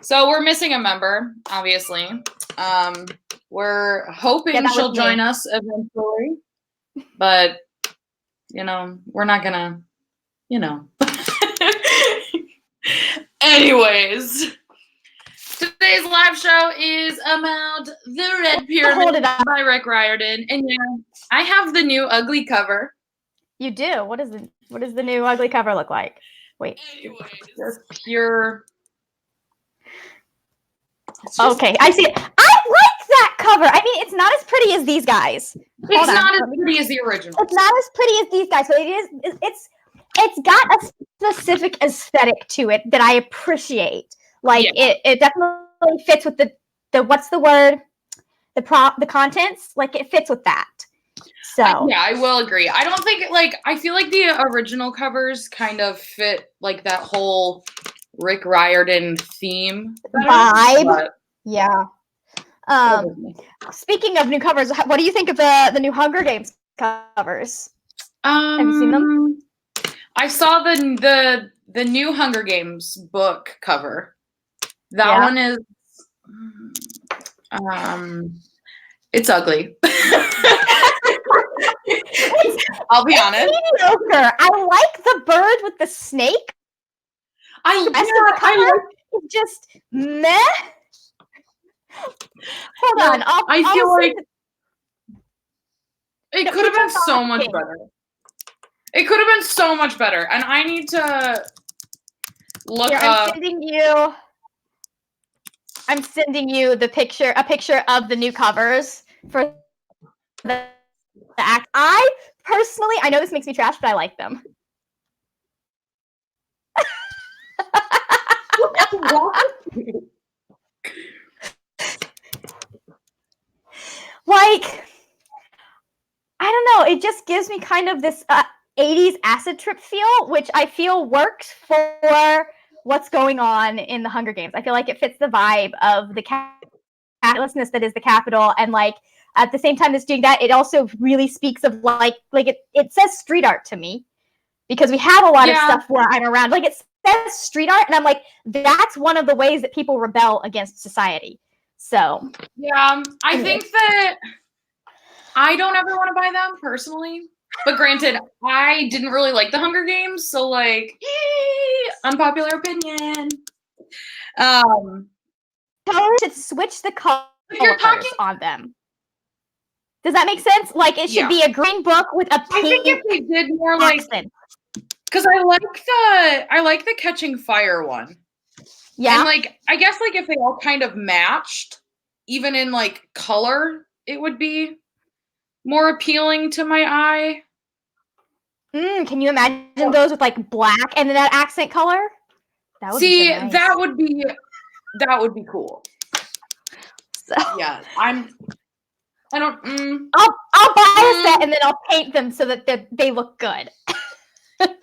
So we're missing a member, obviously. We're hoping she'll join us eventually, but we're not gonna, Anyways, today's live show is about the Red Pyramid by Rick Riordan, and I have the new ugly cover. You do. What does the new ugly cover look like? Wait. Anyways, just pure. Okay, I see it. I like that cover. I mean, it's not as pretty as these guys. It's not as pretty as the original. It's not as pretty as these guys, but it's got a specific aesthetic to it that I appreciate. Like it definitely fits with the what's the word? The contents. Like it fits with that. So I will agree. I don't think I feel like the original covers kind of fit like that whole Rick Riordan theme vibe. But, yeah. Speaking of new covers, what do you think of the new Hunger Games covers? Have you seen them? I saw the new Hunger Games book cover. That one is it's ugly. I'll be honest. Mediocre. I like the bird with the snake. It's just meh. Hold on. I feel like it could have been so much better. It could have been so much better, and I need to look up. I'm sending you a picture of the new covers for the act. I personally, I know this makes me trash, but I like them. Like, I don't know, it just gives me kind of this 80s acid trip feel, which I feel works for what's going on in the Hunger Games. I feel like it fits the vibe of the capitalistness that is the Capitol, and like at the same time it's doing that, it also really speaks of like it says street art to me, because we have a lot of stuff where I'm around. Like it says street art, and I'm like, that's one of the ways that people rebel against society. So I think that I don't ever want to buy them personally. But granted, I didn't really like the Hunger Games, so like, unpopular opinion. Should switch the colors on them. Does that make sense? Like it should be a green book with a pink. I think if they did more accent. Because I like the Catching Fire one. Yeah. And like I guess like if they all kind of matched, even in like color, it would be more appealing to my eye. Can you imagine those with like black and then that accent color? That would be so nice. that would be cool. So yeah, I'll buy a set and then I'll paint them so that they look good.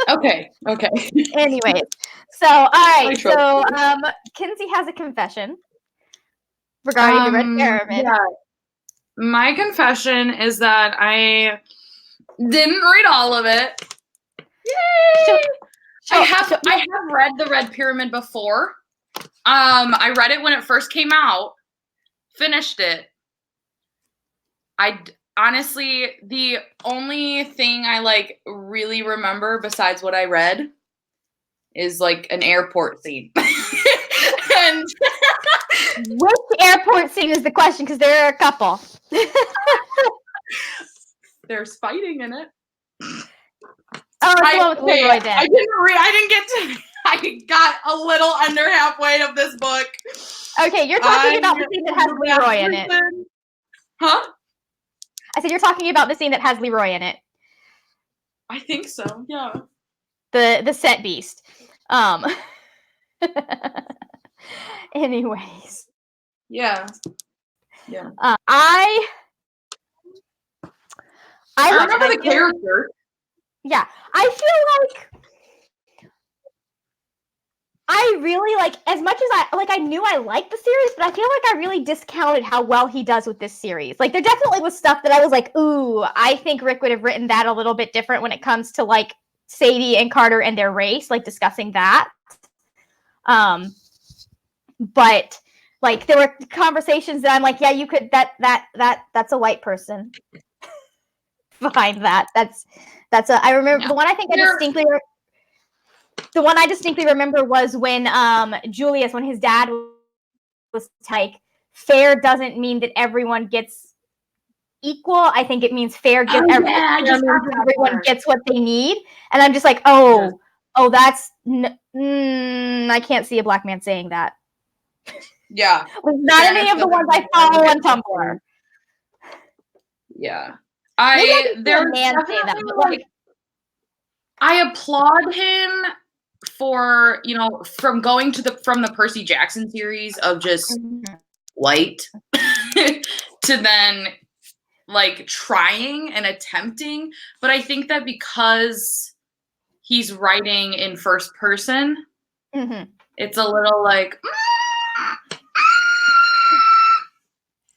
Okay. Anyways, so all right, so Kinsey has a confession regarding the Red Pyramid. Yeah. My confession is that I didn't read all of it. Yay! I have read the Red Pyramid before. I read it when it first came out. Finished it. Honestly, the only thing I like really remember besides what I read is like an airport scene. And which airport scene is the question? Because there are a couple. There's fighting in it. Oh, I got a little under halfway of this book. Okay, you're talking about the scene that has Leroy in it. Huh? I said you're talking about the scene that has Leroy in it. I think so, yeah. The set beast. Anyways. Yeah. I remember the character. Yeah. I feel like I really like, as much as I knew I liked the series, but I feel like I really discounted how well he does with this series. Like there definitely was stuff that I was like, ooh, I think Rick would have written that a little bit different when it comes to like Sadie and Carter and their race, like discussing that. but like there were conversations that I'm like, yeah, you could that's a white person behind that. That's a I remember the one I think the one I distinctly remember was when Julius, when his dad was like, fair doesn't mean that everyone gets equal. I think it means fair everyone gets what they need. And I'm just like, that's I can't see a black man saying that. Yeah. Not any of the ones I follow on Tumblr. Yeah. There's definitely like I applaud him for, from going from the Percy Jackson series of just white to then like trying and attempting. But I think that because he's writing in first person, it's a little like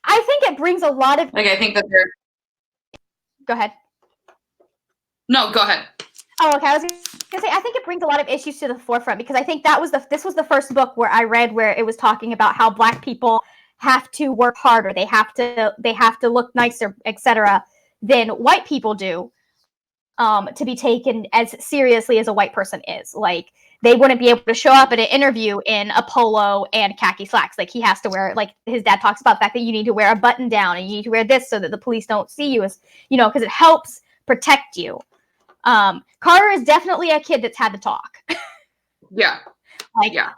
I think it brings a lot of I think that they're Go ahead. No, go ahead. Oh, okay. I was gonna say I think it brings a lot of issues to the forefront because I think this was the first book where I read where it was talking about how black people have to work harder, they have to look nicer, etc., than white people do, to be taken as seriously as a white person is. Like they wouldn't be able to show up at an interview in a polo and khaki slacks. Like he has to wear, like his dad talks about the fact that you need to wear a button down and you need to wear this so that the police don't see you, as because it helps protect you. Carter is definitely a kid that's had to talk. Yeah.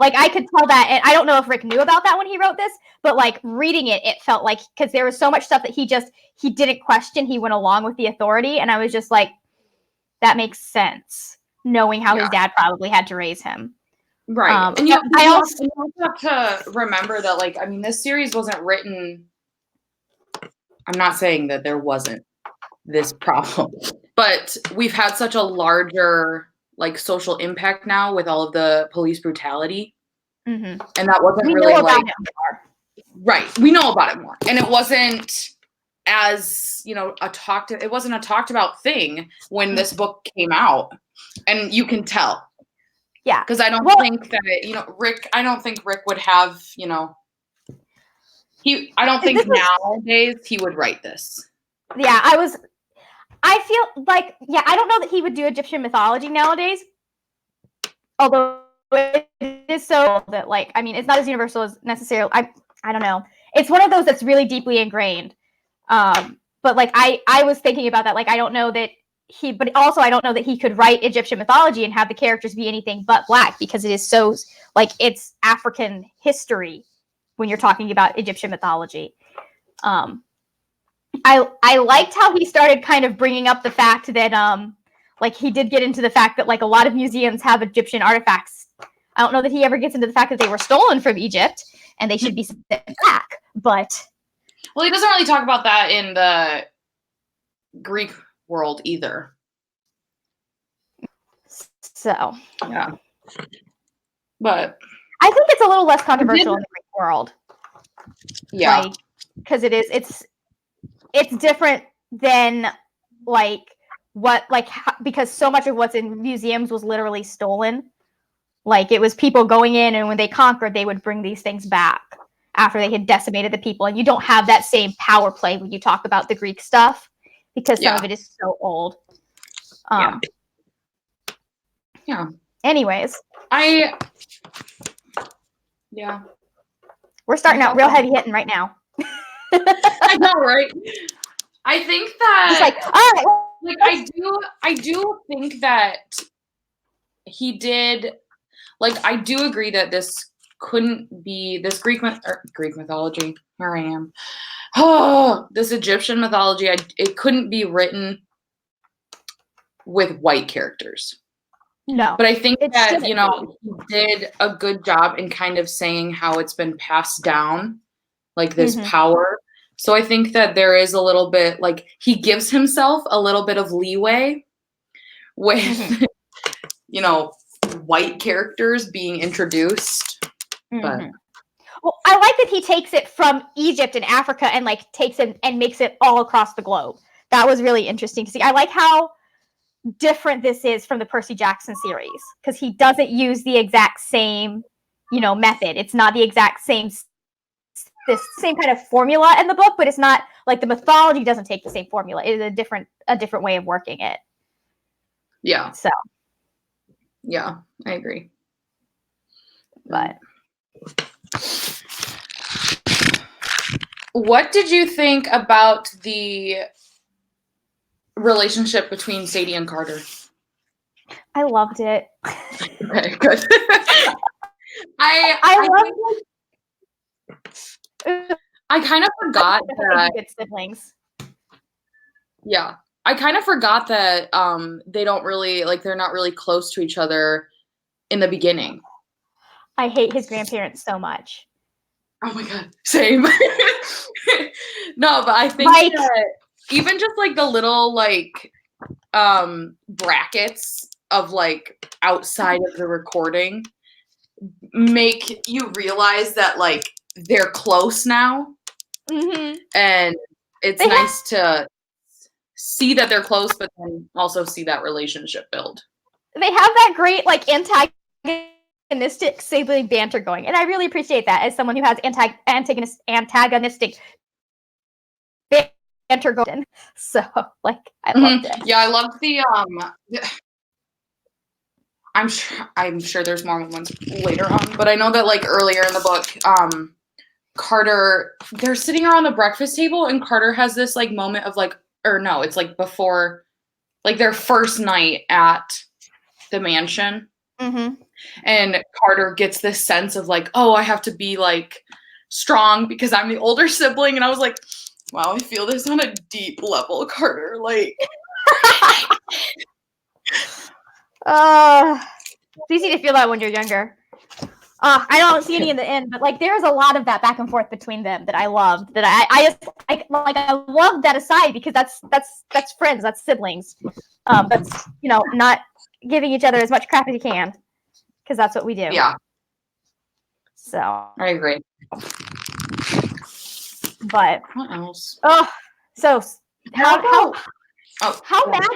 Like I could tell that, and I don't know if Rick knew about that when he wrote this, but like reading it felt like, because there was so much stuff that he didn't question, he went along with the authority, and I was just like, that makes sense, knowing how his dad probably had to raise him. Right. And you also have to remember that, like, I mean, this series wasn't written, I'm not saying that there wasn't this problem, but we've had such a larger like social impact now with all of the police brutality, and that wasn't really like right. We know about it more, and it wasn't as it wasn't a talked about thing when this book came out, and you can tell. Yeah, because I don't think that Rick. I don't think Rick would have I don't think nowadays he would write this. Yeah, I feel like, I don't know that he would do Egyptian mythology nowadays. Although it is so that, like, I mean, it's not as universal as necessarily. I don't know. It's one of those that's really deeply ingrained. But like, I was thinking about that. Like, I don't know that but also I don't know that he could write Egyptian mythology and have the characters be anything but black, because it is so, like, it's African history when you're talking about Egyptian mythology. I liked how he started kind of bringing up the fact that like he did get into the fact that like a lot of museums have Egyptian artifacts. I don't know that he ever gets into the fact that they were stolen from Egypt and they should be sent back, but he doesn't really talk about that in the Greek world either. So yeah, but I think it's a little less controversial in the Greek world. Yeah, because it's different than like because so much of what's in museums was literally stolen. Like it was people going in, and when they conquered, they would bring these things back after they had decimated the people. And you don't have that same power play when you talk about the Greek stuff, because some of it is so old. Yeah. Anyways. We're starting out real heavy hitting right now. I know, right? I think that it's like, all right. Like I do think that he did, like, I do agree that this couldn't be this Greek mythology. Here I am. Oh, this Egyptian mythology, it couldn't be written with white characters. No. But I think that, he did a good job in kind of saying how it's been passed down, like this power. So I think that there is a little bit, like, he gives himself a little bit of leeway with, white characters being introduced. But well, I like that he takes it from Egypt and Africa and like takes it and makes it all across the globe. That was really interesting to see. I like how different this is from the Percy Jackson series, because he doesn't use the exact same method. It's not the exact same kind of formula in the book, but it's not like the mythology doesn't take the same formula. It is a different way of working it. Yeah. So. Yeah, I agree. But. What did you think about the relationship between Sadie and Carter? I loved it. Okay, good. I loved it. I kind of forgot that good siblings. Yeah. I kind of forgot that they don't really they're not really close to each other in the beginning. I hate his grandparents so much. Oh my god, same. No, but I think that even just the little brackets of outside of the recording make you realize that they're close now. Mm-hmm. And it's nice to see that they're close, but then also see that relationship build. They have that great antagonistic sibling banter going, and I really appreciate that as someone who has antagonistic banter going. So I loved it. Yeah, I loved the I'm sure there's more ones later on, but I know that earlier in the book, Carter, they're sitting around the breakfast table and Carter has this moment of or no, it's before their first night at the mansion. Mm-hmm. And Carter gets this sense of oh, I have to be strong because I'm the older sibling. And I was like, wow, I feel this on a deep level, Carter. It's easy to feel that when you're younger. I don't see any in the end, but there's a lot of that back and forth between them that I loved. That I love that aside because that's friends, that's siblings. That's not giving each other as much crap as you can because that's what we do. Yeah. So I agree. But what else? So how mad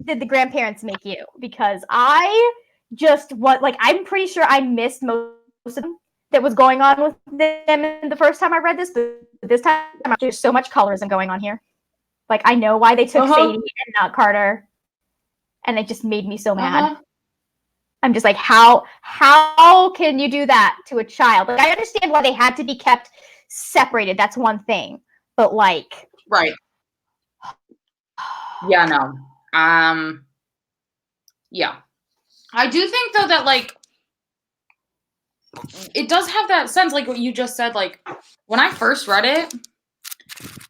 did the grandparents make you? Because I just I'm pretty sure I missed most of them that was going on with them the first time I read this, but this time there's so much colorism going on here. I know why they took Sadie and not Carter, and it just made me so mad. I'm just how can you do that to a child? I understand why they had to be kept separated. That's one thing, but right. Yeah, no. Yeah. I do think though that it does have that sense what you just said when I first read it,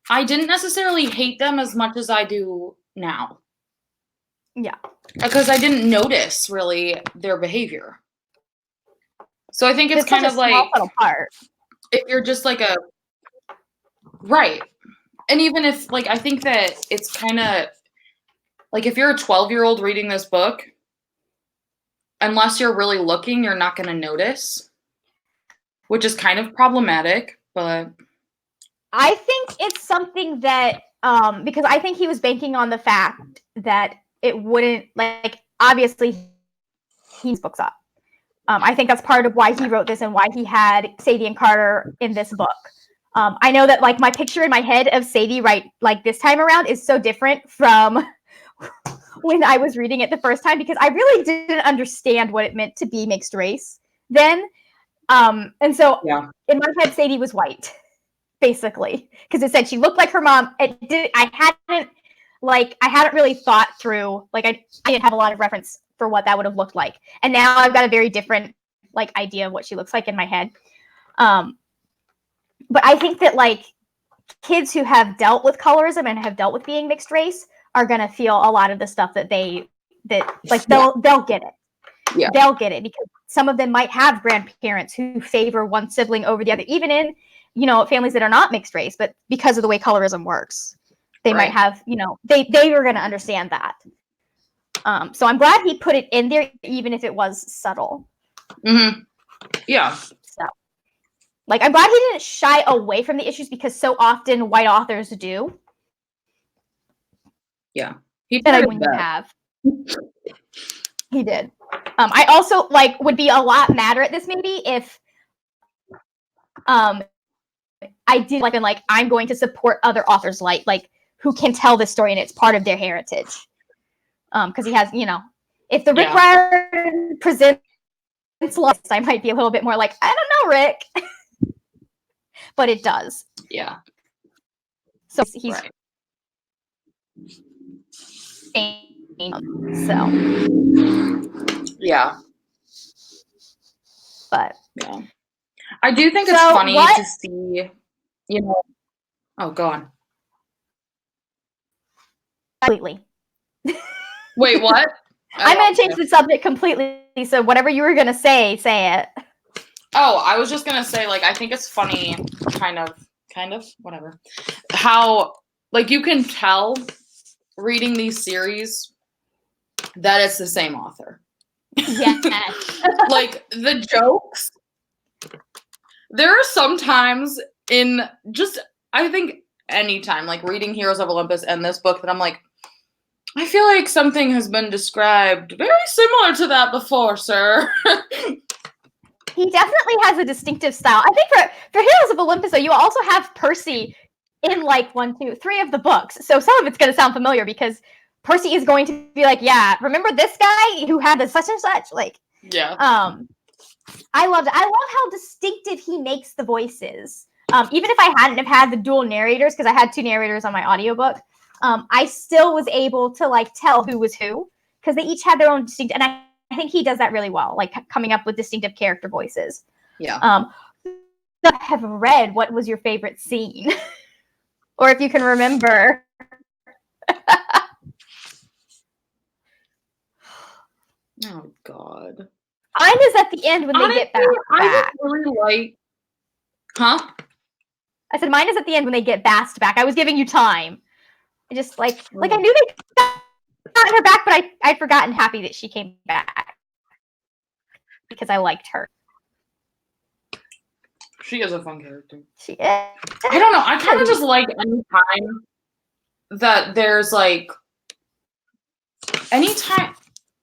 I didn't necessarily hate them as much as I do now. Yeah. Because I didn't notice really their behavior. So I think it's kind of part. If you're just right. And even if I think that it's kind of if you're a 12-year-old reading this book, unless you're really looking, you're not going to notice, which is kind of problematic, but I think it's something that because I think he was banking on the fact that it wouldn't obviously he's books up. I think that's part of why he wrote this and why he had Sadie and Carter in this book. I know that my picture in my head of Sadie this time around is so different from when I was reading it the first time because I really didn't understand what it meant to be mixed race then. And so in my head, Sadie was white, basically, because it said she looked like her mom. I hadn't really thought through, I didn't have a lot of reference for what that would have looked like. And now I've got a very different idea of what she looks like in my head. But I think that kids who have dealt with colorism and have dealt with being mixed race are going to feel a lot of the stuff that they'll get it. Yeah. They'll get it because some of them might have grandparents who favor one sibling over the other, even in, families that are not mixed race, but because of the way colorism works, they might have, they are going to understand that. So I'm glad he put it in there, even if it was subtle. Mm-hmm. Yeah. So, I'm glad he didn't shy away from the issues because so often white authors do. Yeah. He did. I also like would be a lot madder at this maybe if I did like, and like I'm going to support other authors like who can tell this story and it's part of their heritage. Because he has, if the Rick Riordan presents lost, I might be a little bit more like, I don't know, Rick. But it does. Yeah. So he's right. So yeah. But yeah. I do think it's funny to see, oh, go on. Completely. Wait, what? I'm going to change the subject completely, so whatever you were going to say it. Oh, I was just going to say, like, I think it's funny, kind of, whatever, how, like, you can tell reading these series that it's the same author. Yeah. Like, the jokes, there are sometimes in just, I think, anytime, like, reading Heroes of Olympus and this book that I'm like, I feel like something has been described very similar to that before, sir. He definitely has a distinctive style. I think for Heroes of Olympus, though, you also have Percy in like 1, 2, 3 of the books. So some of it's going to sound familiar because Percy is going to be like, yeah, remember this guy who had the such and such? Like, yeah. I love how distinctive he makes the voices. Even if I hadn't have had the dual narrators, because I had 2 narrators on my audiobook, I still was able to like tell who was who because they each had their own distinct. And I think he does that really well, like coming up with distinctive character voices. Yeah. I have read. What was your favorite scene, or if you can remember? Oh God. Mine is at the end when they get back. I would really like. Huh? I said mine is at the end when they get Bast back. I was giving you time. I just like I knew they got her back, but I'd forgotten happy that she came back because I liked her. She is a fun character. She is. I don't know. I kind of just like any time that there's like anytime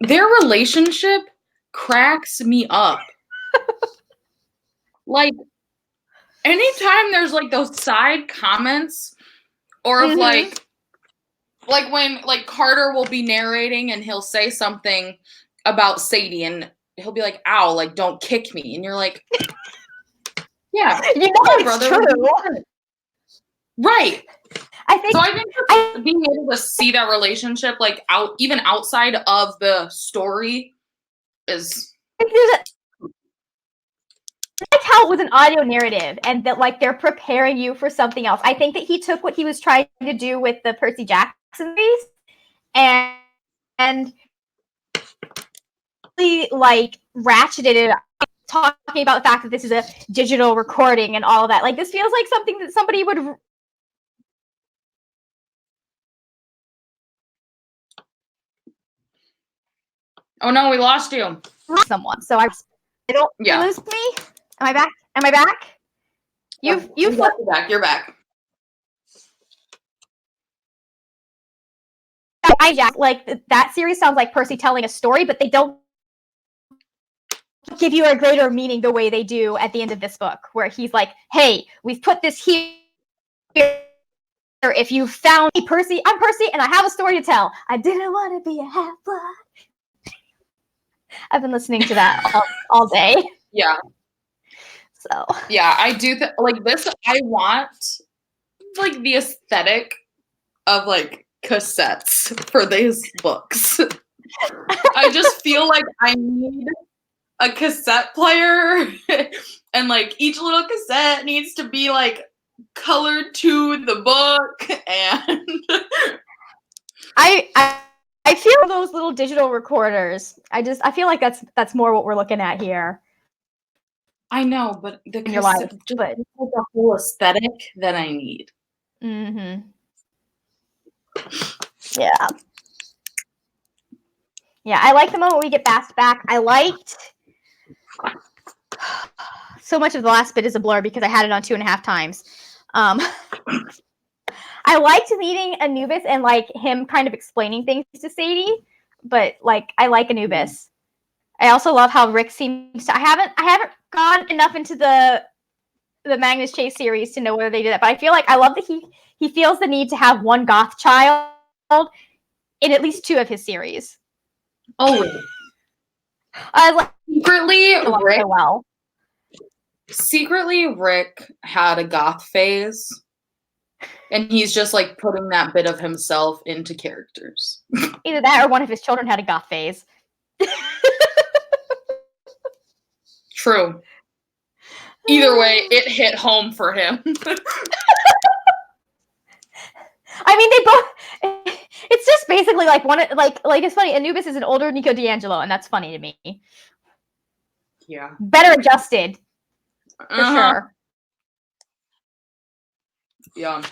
their relationship cracks me up. Like anytime there's like those side comments or of like when like Carter will be narrating and he'll say something about Sadie and he'll be like, ow, like don't kick me. And you're like, yeah, it's brother. True. Right. I think being able to see that relationship like even outside of the story is like how it was an audio narrative and that like they're preparing you for something else. I think that he took what he was trying to do with the Percy Jackson series and really like ratcheted it up, talking about the fact that this is a digital recording and all of that. Like this feels like something that somebody would. Oh no, we lost you. Someone. So I don't lose me. Am I back? Am I back? You're back. You're back. Like that series sounds like Percy telling a story, but they don't give you a greater meaning the way they do at the end of this book, where he's like, "Hey, we've put this here. If you found me, Percy, I'm Percy, and I have a story to tell. I didn't want to be a half-blood." I've been listening to that all day. Yeah. So. Yeah, I do like this. I want like the aesthetic of like cassettes for these books. I just feel like I need a cassette player and like each little cassette needs to be like colored to the book and I feel those little digital recorders. I feel like that's more what we're looking at here. I know, but the cassette, just the whole aesthetic that I need. Mm-hmm. Yeah. Yeah, I like the moment we get Bast back. I liked so much of the last bit is a blur because I had it on 2.5 times. I liked meeting Anubis and like him kind of explaining things to Sadie, but like I like Anubis. I also love how Rick seems to. I haven't gone enough into the Magnus Chase series to know whether they do that, but I feel like I love that he feels the need to have one goth child in at least 2 of his series. Always. Secretly, Rick had a goth phase, and he's just like putting that bit of himself into characters. Either that or one of his children had a goth phase. True. Either way, it hit home for him. I mean, they both. It's just basically like one. Like it's funny. Anubis is an older Nico D'Angelo, and that's funny to me. Yeah. Better adjusted, for sure. Yeah.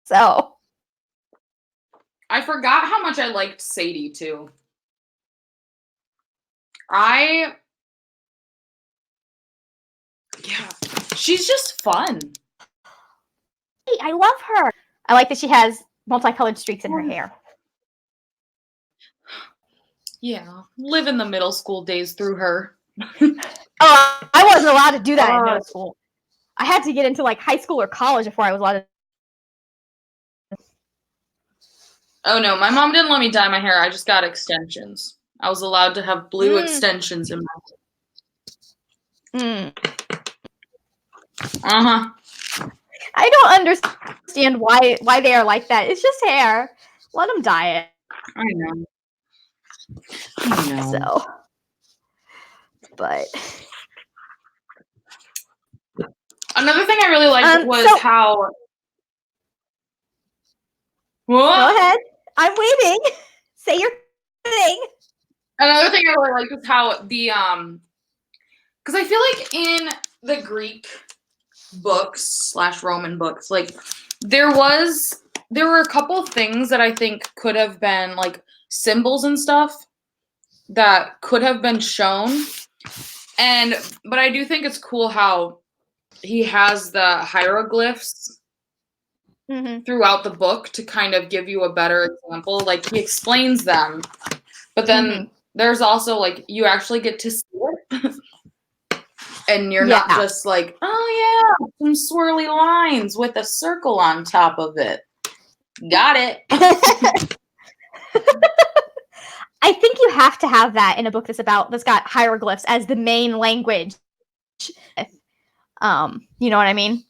So. I forgot how much I liked Sadie too. Yeah, she's just fun. I love her. I like that she has multicolored streaks in her hair. Yeah, living the middle school days through her. I wasn't allowed to do that in middle school. I had to get into like high school or college before I was allowed to. Oh no, my mom didn't let me dye my hair. I just got extensions. I was allowed to have blue extensions in my hair. I don't understand why they are like that. It's just hair. Let them dye it. I know. So, but another thing I really liked was how. Whoa. Go ahead. I'm waiting. Say your thing. Another thing I really liked was how the because I feel like in the Greek books / Roman books, like there were a couple things that I think could have been like symbols and stuff that could have been shown, but I do think it's cool how he has the hieroglyphs throughout the book to kind of give you a better example. Like he explains them, but then there's also like you actually get to see it. And you're not just like, oh yeah, some swirly lines with a circle on top of it. Got it. I think you have to have that in a book that's got hieroglyphs as the main language. You know what I mean?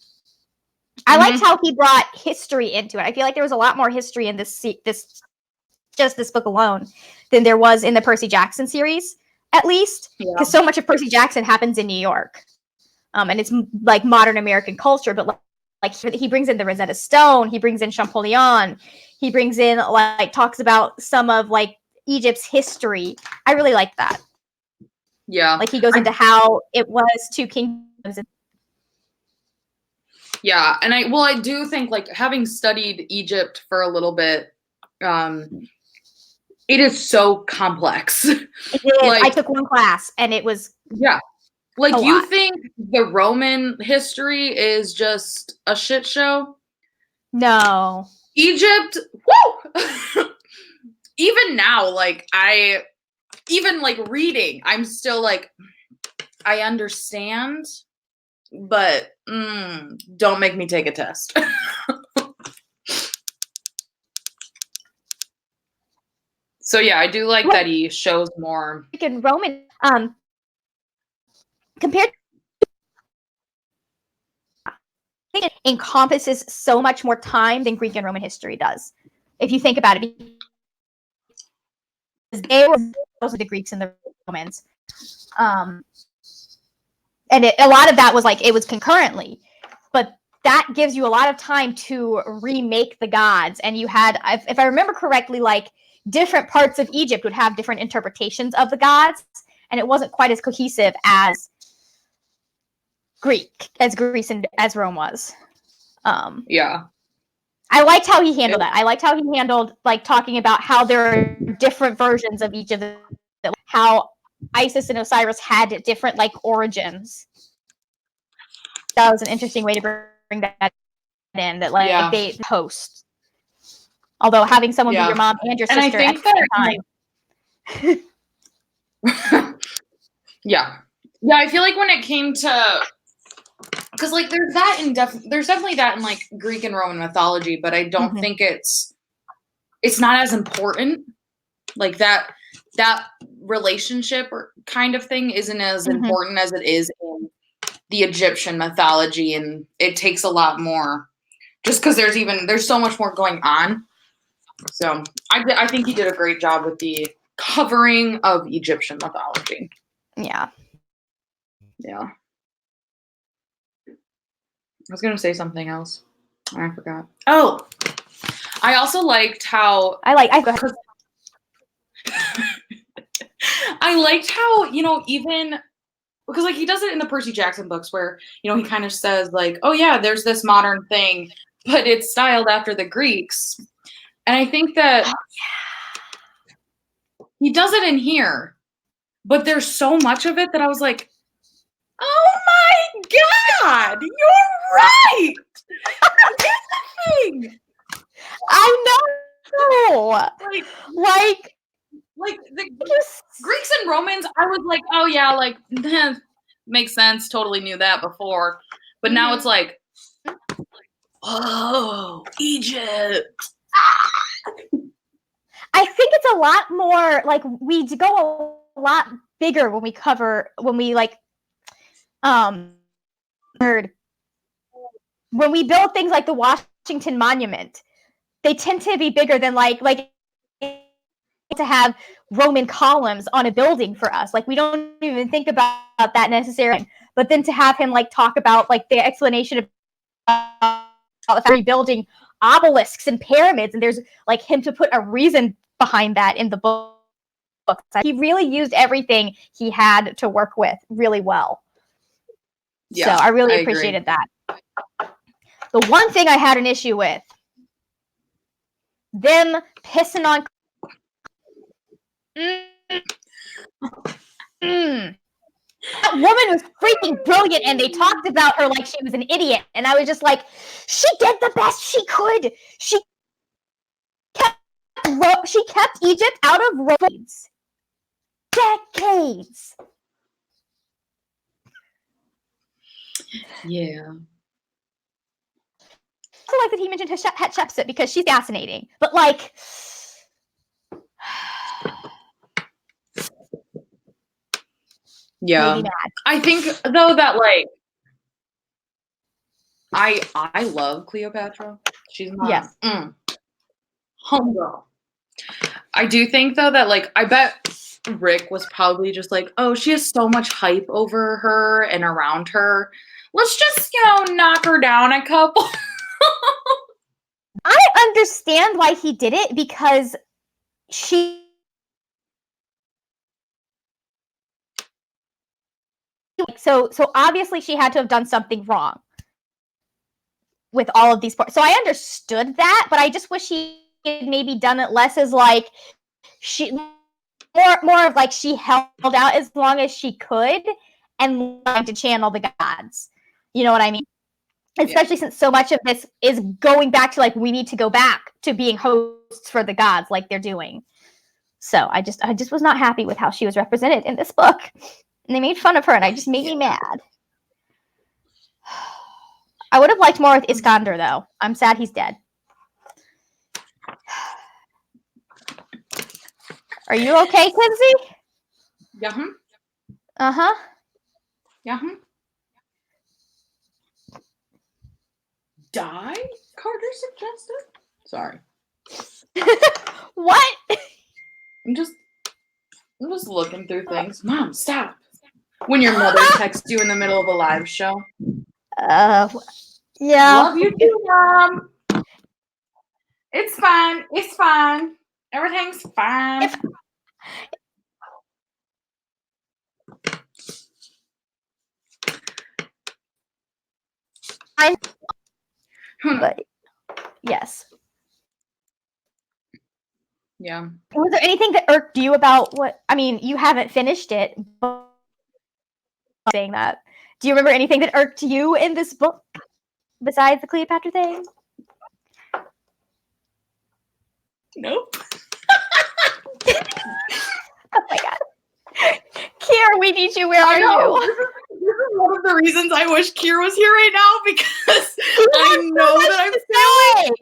I liked how he brought history into it. I feel like there was a lot more history in this book alone than there was in the Percy Jackson series, at least, because so much of Percy Jackson happens in New York, and it's like modern American culture. But like he brings in the Rosetta Stone, he brings in Champollion, he brings in like talks about some of like Egypt's history. I really like that. Yeah, like he goes into how it was 2 kingdoms. Yeah, and I do think like having studied Egypt for a little bit, it is so complex. It is. Like, I took one class and it was like you think the Roman history is just a shit show? No. Egypt, woo! Even now, like even like reading, I'm still like, I understand, but don't make me take a test. So yeah, I do like that he shows more. In Roman, compared, it encompasses so much more time than Greek and Roman history does. If you think about it, because they were the Greeks and the Romans, and a lot of that was like it was concurrently, but that gives you a lot of time to remake the gods. And you had, if I remember correctly, like different parts of Egypt would have different interpretations of the gods, and it wasn't quite as cohesive as Greece and as Rome was. Yeah. I liked how he handled that. I liked how he handled like talking about how there are different versions of each of them, how Isis and Osiris had different like origins. That was an interesting way to bring that in, that like they host. Although having someone be your mom and your sister at the same time. Yeah. Yeah, I feel like when it came to, because like there's definitely that in like Greek and Roman mythology, but I don't Mhm. think it's not as important. Like that relationship or kind of thing isn't as Mhm. important as it is in the Egyptian mythology, and it takes a lot more just because there's so much more going on. So I think he did a great job with the covering of Egyptian mythology. Yeah. Yeah. I was gonna say something else. I forgot. Oh, I also liked how I go ahead. I liked how, even because like he does it in the Percy Jackson books where, he kind of says like, oh yeah, there's this modern thing, but it's styled after the Greeks. And I think that he does it in here, but there's so much of it that I was like, oh my God, you're right. Thing. I know. Like the Greeks and Romans, I was like, oh yeah, like makes sense. Totally knew that before. But now it's like, oh, Egypt. I think it's a lot more like we go a lot bigger when we like when we build things like the Washington Monument. They tend to be bigger than like to have Roman columns on a building for us. Like we don't even think about that necessarily. But then to have him like talk about like the explanation about rebuilding obelisks and pyramids, and there's like him to put a reason behind that in the book. He really used everything he had to work with really well. Yeah, so I really appreciated that. The one thing I had an issue with, them pissing on that woman was freaking brilliant, and they talked about her like she was an idiot, and I was just like, she did the best she could. She kept Egypt out of decades. Yeah. I also like that he mentioned Hatshepsut because she's fascinating, but like, yeah, made me mad. I think though that like I love Cleopatra. She's my homegirl. I do think though that like I bet Rick was probably just like, oh, she has so much hype over her and around her. Let's just, knock her down a couple. I understand why he did it because she so obviously she had to have done something wrong with all of these parts. So I understood that, but I just wish he had maybe done it less as like she more of like she held out as long as she could and learned to channel the gods. You know what I mean? Especially since so much of this is going back to like we need to go back to being hosts for the gods like they're doing. So I just was not happy with how she was represented in this book. And they made fun of her and I just made me mad. I would have liked more with Iskander though. I'm sad he's dead. Are you okay, Kinsey? Yeah. Uh-huh. Yeah. Die? Carter suggested? Sorry. What? I'm just looking through things. Mom, stop. When your mother texts you in the middle of a live show. Yeah. Love you too, Mom. It's fine. It's fine. Everything's fine. But yes. Yeah. Was there anything that irked you about what? I mean, you haven't finished it. But saying that, do you remember anything that irked you in this book besides the Cleopatra thing? Nope. Oh my god. here. We need you. Where are you? This is one of the reasons I wish Kier was here right now, because I know that I'm failing.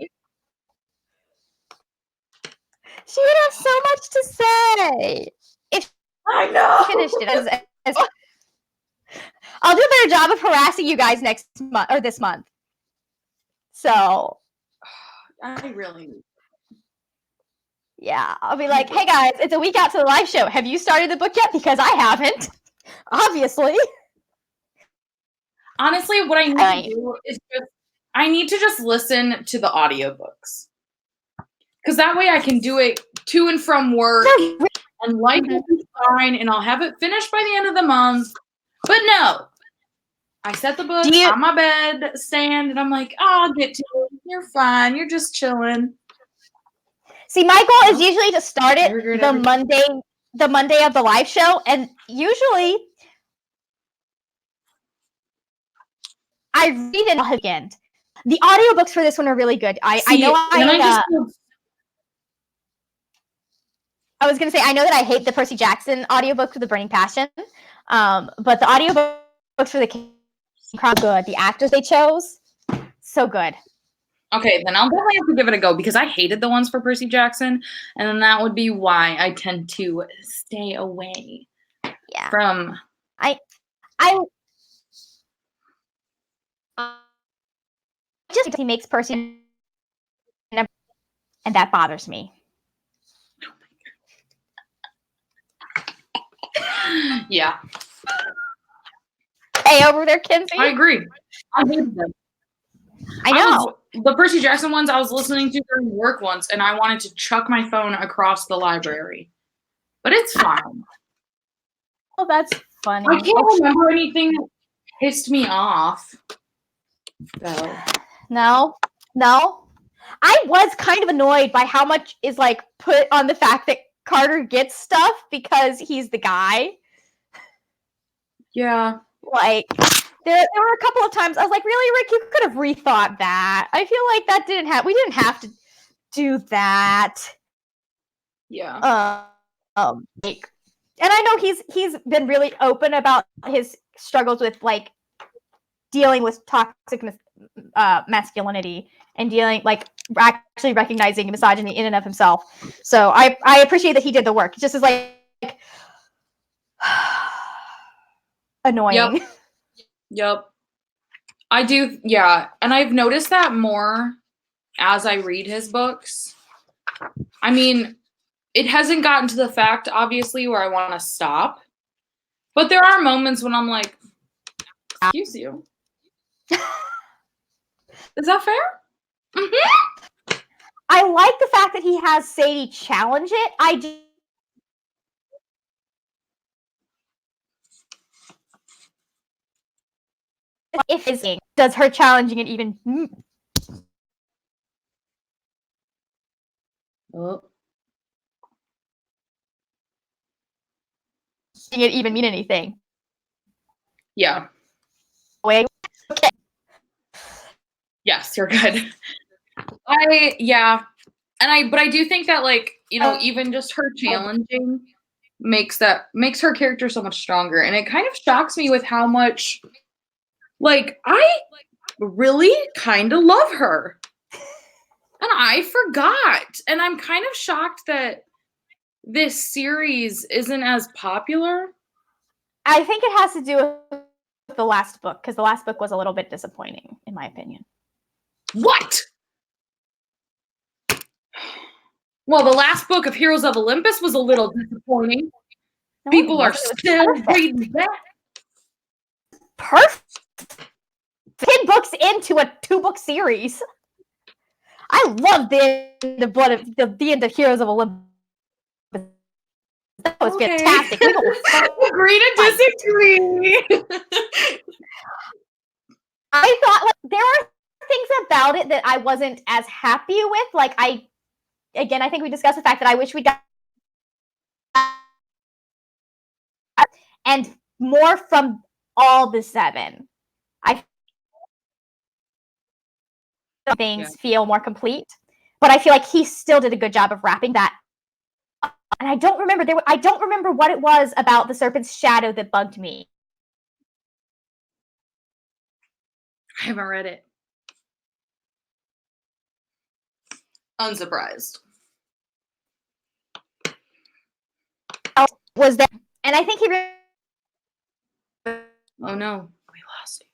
She would have so much to say. If I know. she finished it as I'll do a better job of harassing you guys next month or this month. So I really need. Yeah, I'll be like, hey guys, it's a week out to the live show. Have you started the book yet? Because I haven't, obviously. Honestly, what I need to do is I need to just listen to the audiobooks. Because that way I can do it to and from work, and life will be fine, and I'll have it finished by the end of the month. But no, I set the book on my bed stand, and I'm like, oh, I'll get to it. You're fine. You're just chilling. See, my goal is usually to start it the Monday of the live show, and usually I read it all again. The audiobooks for this one are really good. I was going to say, I know that I hate the Percy Jackson audiobook for The Burning Passion, but the audiobooks for the Kane Chronicles are good. The actors they chose, so good. Okay, then I'll definitely have to give it a go, because I hated the ones for Percy Jackson, and then that would be why I tend to stay away from. Just he makes Percy, and that bothers me. Yeah. Hey, over there, Kinsey. I agree. I hated them. I know. The Percy Jackson ones I was listening to during work once, and I wanted to chuck my phone across the library. But it's fine. Oh, that's funny. I can't remember anything that pissed me off. So. No. I was kind of annoyed by how much is like put on the fact that Carter gets stuff because he's the guy. Yeah. Like, there were a couple of times I was like, really, Rick, you could have rethought that. I feel like that we didn't have to do that. Yeah. And I know he's been really open about his struggles with like dealing with toxic masculinity and dealing like actually recognizing misogyny in and of himself. So I appreciate that he did the work. It just is like annoying. Yep. I do, yeah. And I've noticed that more as I read his books. I mean, it hasn't gotten to the fact, obviously, where I want to stop. But there are moments when I'm like, excuse you. Is that fair? Mm-hmm. I like the fact that he has Sadie challenge it. I do. If it does her challenging it even it even mean anything? Yeah. Okay. Yes, you're good. But I do think that, like, you know, even just her challenging makes her character so much stronger. And it kind of shocks me with how much, like, I really kind of love her. And I forgot. And I'm kind of shocked that this series isn't as popular. I think it has to do with the last book, because the last book was a little bit disappointing, in my opinion. What? Well, the last book of Heroes of Olympus was a little disappointing. No, people are still reading that. Perfect. 10 books into a 2-book series. I love the end of Heroes of Olympus. That was fantastic. We agree to disagree. I thought, like, there are things about it that I wasn't as happy with. Like, I think we discussed the fact that I wish we got and more from all the 7. I things feel more complete, but I feel like he still did a good job of wrapping that And I don't remember I don't remember what it was about the serpent's shadow that bugged me. I haven't read it. Unsurprised. Was there? And I think he. Oh no, we lost you.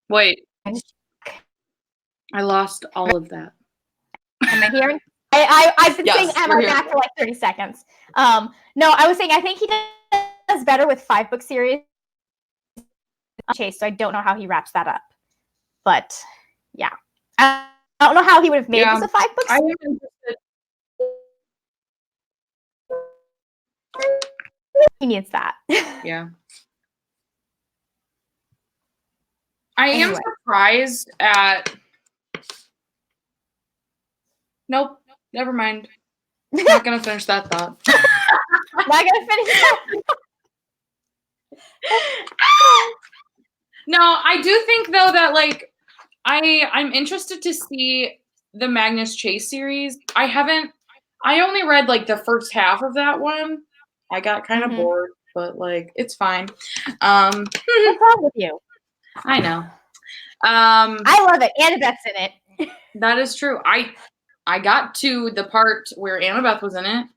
Wait, I lost all of that. Am I hearing? I've been saying am I back for like 30 seconds. No, I was saying I think he does better with 5-book series. Chase, so I don't know how he wraps that up. But yeah, I don't know how he would have made this a 5-book series. He needs that. Yeah. I am surprised at. Nope, never mind. Not gonna finish that thought. Not gonna finish that. No, I do think though that like I'm interested to see the Magnus Chase series. I only read like the first half of that one. I got kind of bored, but like it's fine. What's wrong with you? I know. I love it. Annabeth's in it. That is true. I got to the part where Annabeth was in it.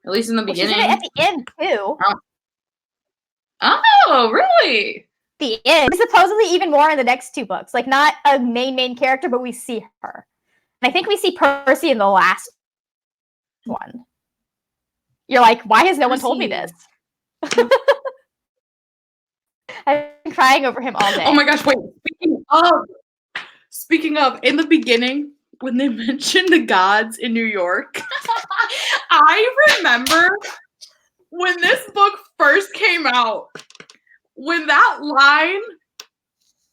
At least in the beginning. She's in it at the end too. Oh, really? The end. Supposedly even more in the next 2 books. Like not a main character, but we see her. And I think we see Percy in the last one. You're like, why has no one told me this? I've been crying over him all day. Oh my gosh, wait. Speaking of, in the beginning, when they mentioned the gods in New York, I remember when this book first came out, when that line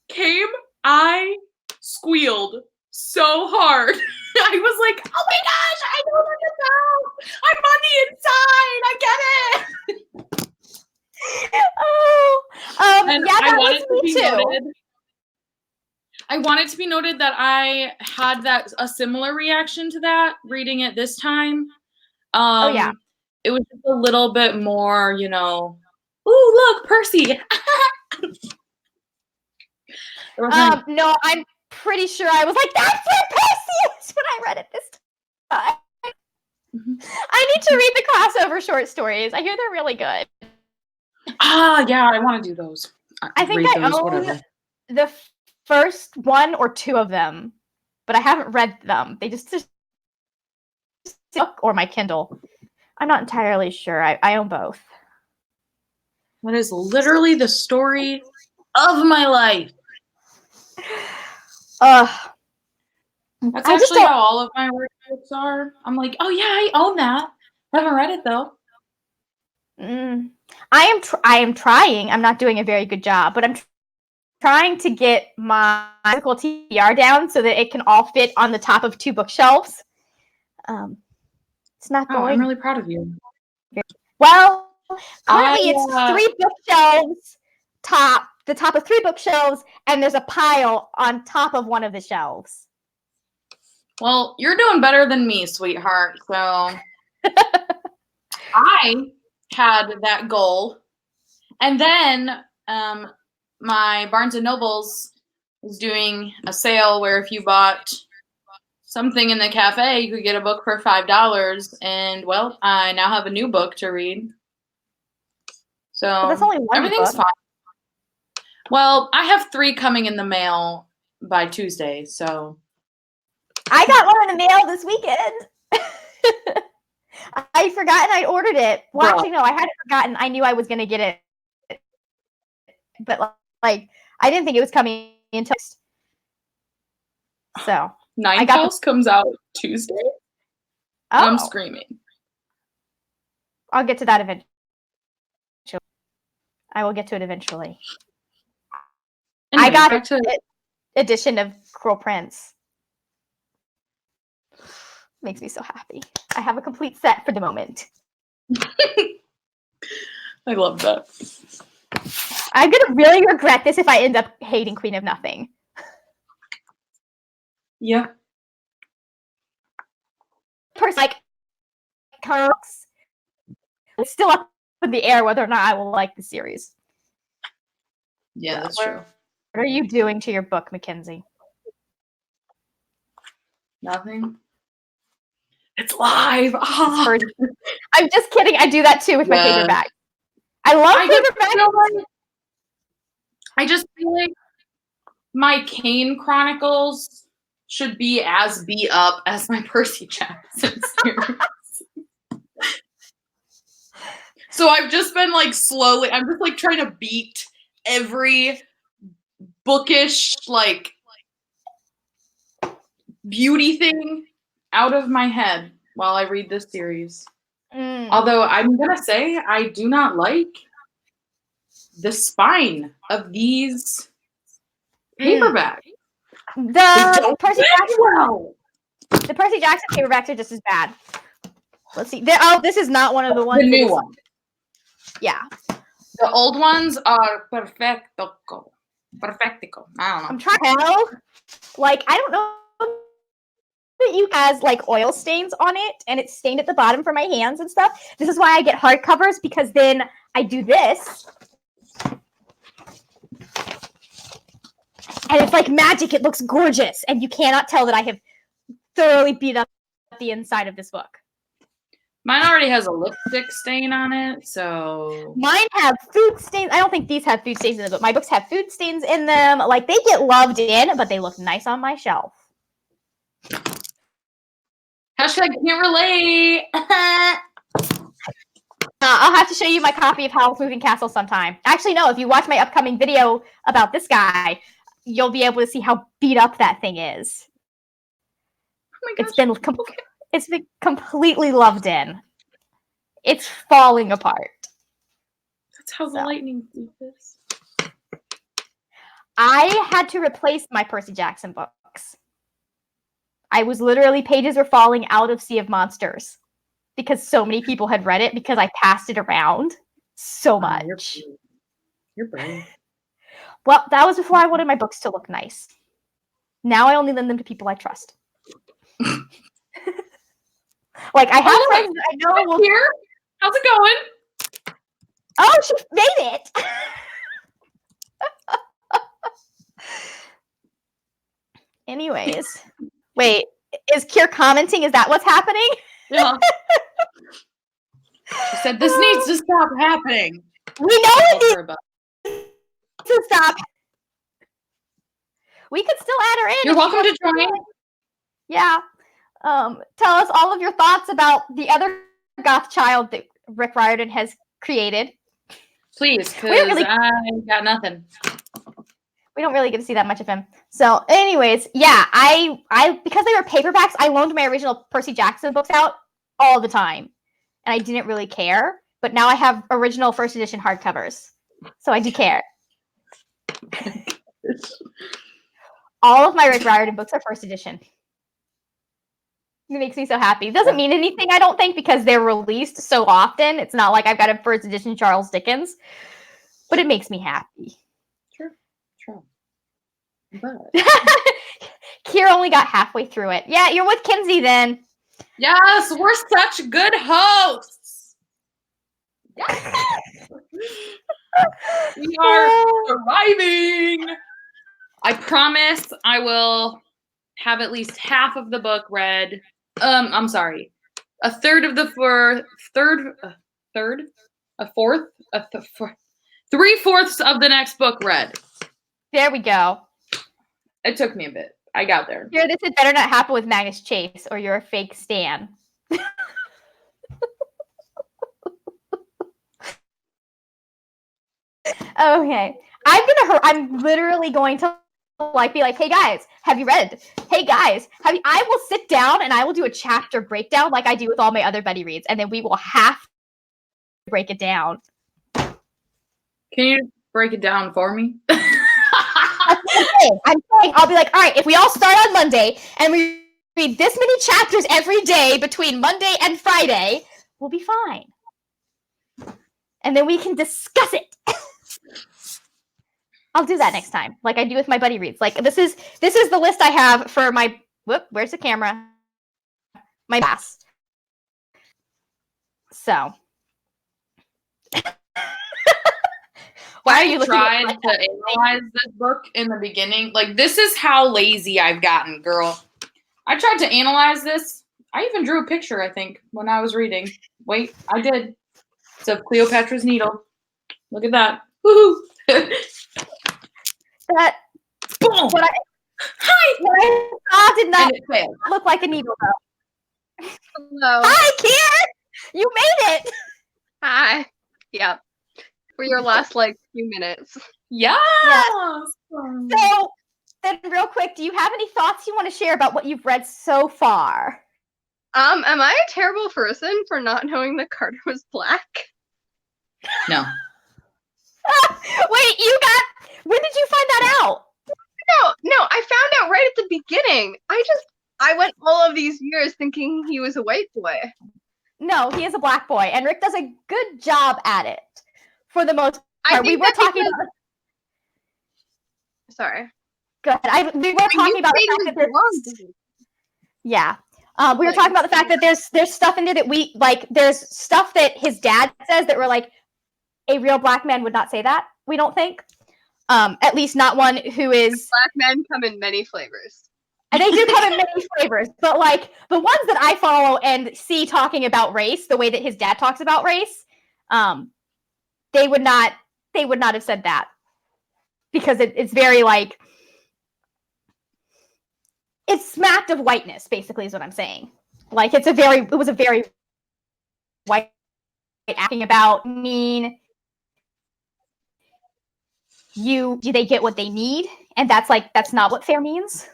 came, I squealed so hard. I was like, oh my gosh, I know what it's about. I'm on the inside. I get it. Yeah, that was me too. I want it to be noted that I had a similar reaction to that reading it this time. Yeah. It was just a little bit more, ooh, look, Percy. No, I'm pretty sure I was like, that's where Percy is when I read it this time. I need to read the crossover short stories. I hear they're really good. Yeah, I want to do those. I think I own the first 1 or 2 of them, but I haven't read them. They just or my Kindle. I'm not entirely sure. I own both. That is literally the story of my life. That's actually how all of my work books are. I'm like, oh yeah, I own that. I haven't read it though. I am trying. I'm not doing a very good job, but I'm trying to get my physical TBR down so that it can all fit on the top of 2 bookshelves. It's not going. I'm really proud of you. Well, currently it's 3 bookshelves the top of 3 bookshelves, and there's a pile on top of one of the shelves. Well, you're doing better than me, sweetheart. So I had that goal, and then my Barnes & Nobles was doing a sale where if you bought something in the cafe, you could get a book for $5, and well, I now have a new book to read. So that's only 1 everything's book. fine. Well, I have 3 coming in the mail by Tuesday, so I got one in the mail this weekend. I'd forgotten I'd ordered it. Well, actually, no, I hadn't forgotten. I knew I was going to get it. But, like, I didn't think it was coming until. So. Ninth House comes out Tuesday. Oh. I'm screaming. I'll get to that eventually. I will get to it eventually. Anyway, I got an edition of Cruel Prince. Makes me so happy. I have a complete set for the moment. I love that. I'm going to really regret this if I end up hating Queen of Nothing. Yeah. Person like Cox, it's still up in the air whether or not I will like the series. Yeah, that's true. What are you doing to your book, Mackenzie? Nothing. It's live. Ah. I'm just kidding. I do that too with my paperback. I love paperback. I just feel like my Kane Chronicles should be as beat up as my Percy Jackson series. So I've just been like slowly, I'm just like trying to beat every bookish like beauty thing out of my head while I read this series. Although I'm gonna say I do not like the spine of these paperbacks. The Percy Jackson paperbacks are just as bad. Let's see. This is not one of the ones. The new one. Yeah. The old ones are perfectico. I don't know. I'm trying to tell. Like, I don't know that you has like oil stains on it, and it's stained at the bottom for my hands and stuff. This is why I get hardcovers, because then I do this. And it's like magic. It looks gorgeous. And you cannot tell that I have thoroughly beat up the inside of this book. Mine already has a lipstick stain on it, so... Mine have food stains. I don't think these have food stains in them, but my books have food stains in them. Like, they get loved in, but they look nice on my shelf. Hashtag can't relate. I'll have to show you my copy of Howl's Moving Castle sometime. Actually, no, if you watch my upcoming video about this guy, you'll be able to see how beat up that thing is. Oh my gosh. It's been completely loved in. It's falling apart. That's how the lightning thief is. I had to replace my Percy Jackson books. I was literally, pages were falling out of Sea of Monsters because so many people had read it, because I passed it around so much. You're brave. Well, that was before I wanted my books to look nice. Now I only lend them to people I trust. Like, I have friends that I know will... Here? How's it going? Oh, she made it! Anyways. Wait, is Kier commenting? Is that what's happening? Yeah. She said, this needs to stop happening. We know it needs to stop. We could still add her in. You're welcome to join. Yeah. Tell us all of your thoughts about the other goth child that Rick Riordan has created. Please, because I got nothing. We don't really get to see that much of him. So, anyways, yeah, I because they were paperbacks, I loaned my original Percy Jackson books out all the time, and I didn't really care. But now I have original first edition hardcovers, so I do care. All of my Rick Riordan books are first edition. It makes me so happy. It doesn't mean anything, I don't think, because they're released so often. It's not like I've got a first edition Charles Dickens, but it makes me happy. True. But Kier only got halfway through it. Yeah, you're with Kinsey then. Yes, we're such good hosts. Yes. We are surviving. I promise I will have at least half of the book read. I'm sorry. A third of the three-fourths of the next book read. There we go. It took me a bit. I got there. Here, this had better not happen with Magnus Chase, or you're a fake stan. Okay. I'm literally going to be like, hey guys, have you read? Hey guys, I will sit down and I will do a chapter breakdown like I do with all my other buddy reads, and then we will have to break it down. Can you break it down for me? I'm saying, I'll be like, all right, if we all start on Monday and we read this many chapters every day between Monday and Friday, we'll be fine. And then we can discuss it. I'll do that next time, like I do with my buddy reads. Like this is the list I have for my Whoop, where's the camera? My pass. So. Why are you looking tried to analyze this book in the beginning. Like, this is how lazy I've gotten, girl. I tried to analyze this. I even drew a picture, I think, when I was reading. Wait, I did. It's of Cleopatra's Needle. Look at that. Woohoo! That Boom! what I saw did not look like a needle, though. Hello. Hi, Kier! You made it! Hi. Yep. For your last, like, few minutes. Yes! So, then real quick, do you have any thoughts you want to share about what you've read so far? Am I a terrible person for not knowing that Carter was black? No. Wait, when did you find that out? No, I found out right at the beginning. I went all of these years thinking he was a white boy. No, he is a black boy, and Rick does a good job at it. For the most I part, think we were talking because... about. Sorry. Go ahead. We were talking about the fact that there's... Yeah. We were talking about the fact that there's stuff in there that we like. There's stuff that his dad says that we're like, a real black man would not say that. We don't think. At least not one who is. Black men come in many flavors. And they do come in many flavors, but like the ones that I follow and see talking about race, the way that his dad talks about race, they would not have said that because it's very like it's smacked of whiteness, basically, is what I'm saying. Like it was a very white acting about mean. Do they get what they need? And that's not what fair means.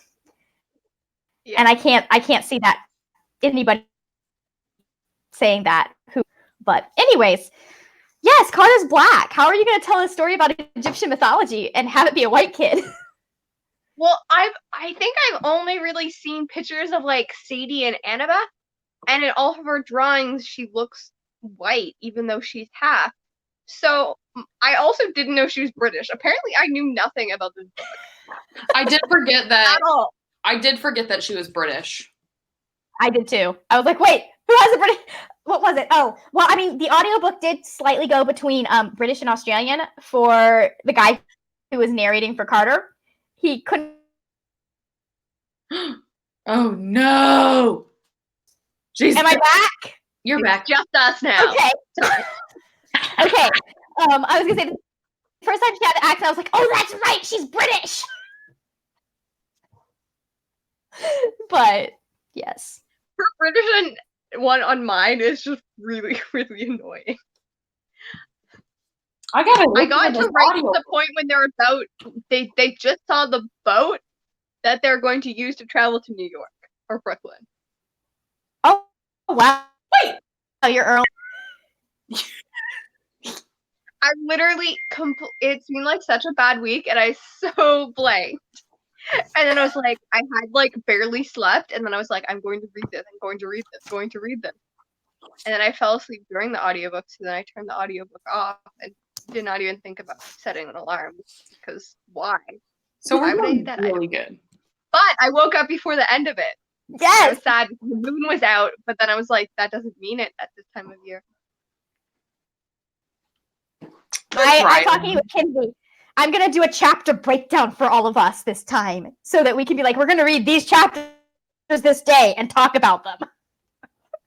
Yeah. And I can't see that anybody saying that. But anyways, yes, Carter's black. How are you going to tell a story about Egyptian mythology and have it be a white kid? Well, I think I've only really seen pictures of like Sadie and Annabeth, and in all of her drawings, she looks white, even though she's half. So I also didn't know she was British. Apparently, I knew nothing about this book. I did forget that. At all. I did forget that she was British. I did too. I was like, wait, who has a British? What was it? Oh, well, I mean, the audiobook did slightly go between British and Australian for the guy who was narrating for Carter. He couldn't. Oh no! Jeez. Am I back? You're back. Just us now. Okay. Sorry. Okay. I was gonna say the first time she had the accent, I was like, "Oh, that's right, she's British." But yes, Her British one on mine is just really, really annoying. I got to right to the point when they're about they just saw the boat that they're going to use to travel to New York or Brooklyn. Oh wow! Wait, oh, you're early. I literally it seemed like such a bad week, and I so blanked. And then I was like, I had like barely slept, and then I was like, I'm going to read this, I'm going to read this, going to read this. And then I fell asleep during the audiobook, so then I turned the audiobook off and did not even think about setting an alarm, because why? So why we're would I do doing that? really good. But I woke up before the end of it. Yes! I was sad because the moon was out, but then I was like, that doesn't mean it at this time of year. I'm talking with Kinsey. I'm going to do a chapter breakdown for all of us this time so that we can be like, we're going to read these chapters this day and talk about them.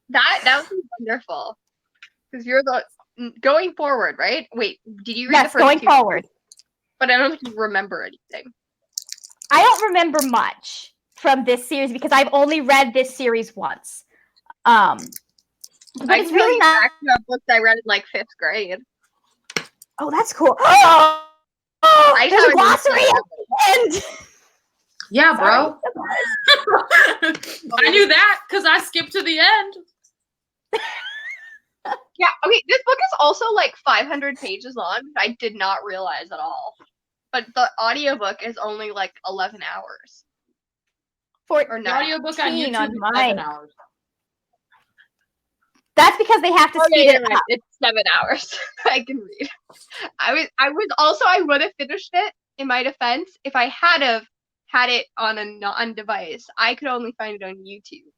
That would be wonderful. Because you're the going forward, right? Wait, did you read the first going two? Forward. But I don't think you remember anything. I don't remember much from this series because I've only read this series once. But it's really not books I read in like 5th grade. Oh, that's cool. Oh, I there's a glossary at the end. Yeah, bro. I knew that because I skipped to the end. Yeah, okay, this book is also like 500 pages long, which I did not realize at all. But the audiobook is only like 11 hours. Or the audiobook on YouTube is 7 hours. That's because they have to speed it up. It's 7 hours. I can read. I would have finished it in my defense if I had had it on a non-device. I could only find it on YouTube.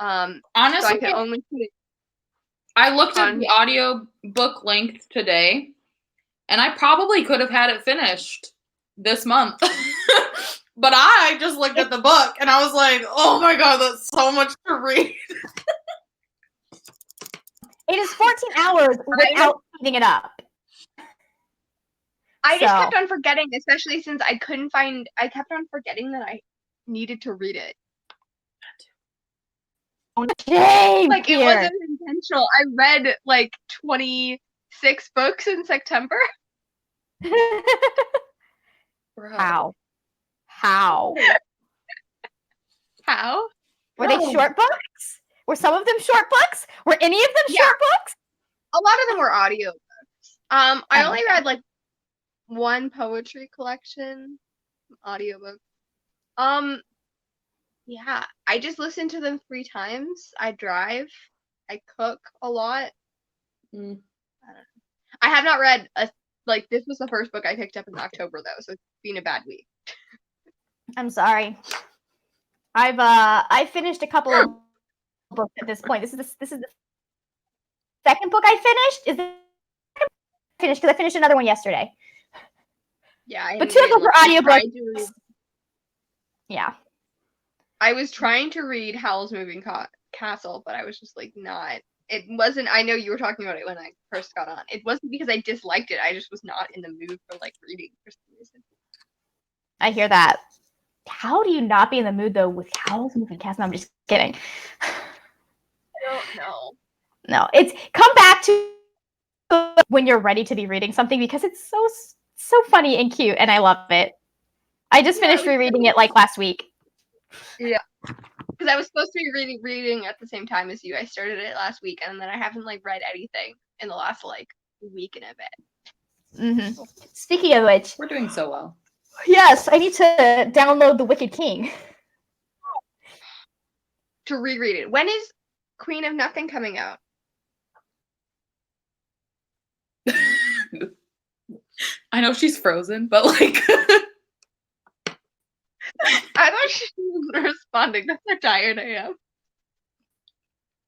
Honestly, so I could only put it. I looked at the audio book length today, and I probably could have had it finished this month. But I just looked at the book, and I was like, oh my god, that's so much to read. It is 14 hours without speeding it up. I just kept on forgetting, especially since I kept on forgetting that I needed to read it. Shame, like, it wasn't intentional. I read, like, 26 books in September. How? How? How? Were they short books? Were some of them short books? Were any of them short books? A lot of them were audio books. I only read, like, one poetry collection audiobook. Yeah, I just listened to them 3 times. I drive. I cook a lot. I don't know. I have not read this was the first book I picked up in October though, so it's been a bad week. I'm sorry. I've finished a couple of books at this point. This is the second book I finished. Finished because I finished another one yesterday. Yeah, but 2 of them were audiobooks. Yeah. I was trying to read Howl's Moving Castle, but I was just like not. It wasn't. I know you were talking about it when I first got on. It wasn't because I disliked it. I just was not in the mood for like reading for some reason. I hear that. How do you not be in the mood though with Howl's Moving Castle? No, I'm just kidding. I don't know. No, it's come back to when you're ready to be reading something because it's so funny and cute, and I love it. I just finished rereading it like last week. Yeah, because I was supposed to be reading at the same time as you. I started it last week, and then I haven't like read anything in the last like week and a bit. Mm-hmm. Speaking of which, we're doing so well. Yes, I need to download The Wicked King to reread it. When is Queen of Nothing coming out? I know she's frozen, but like I thought she wasn't responding. That's how tired I am.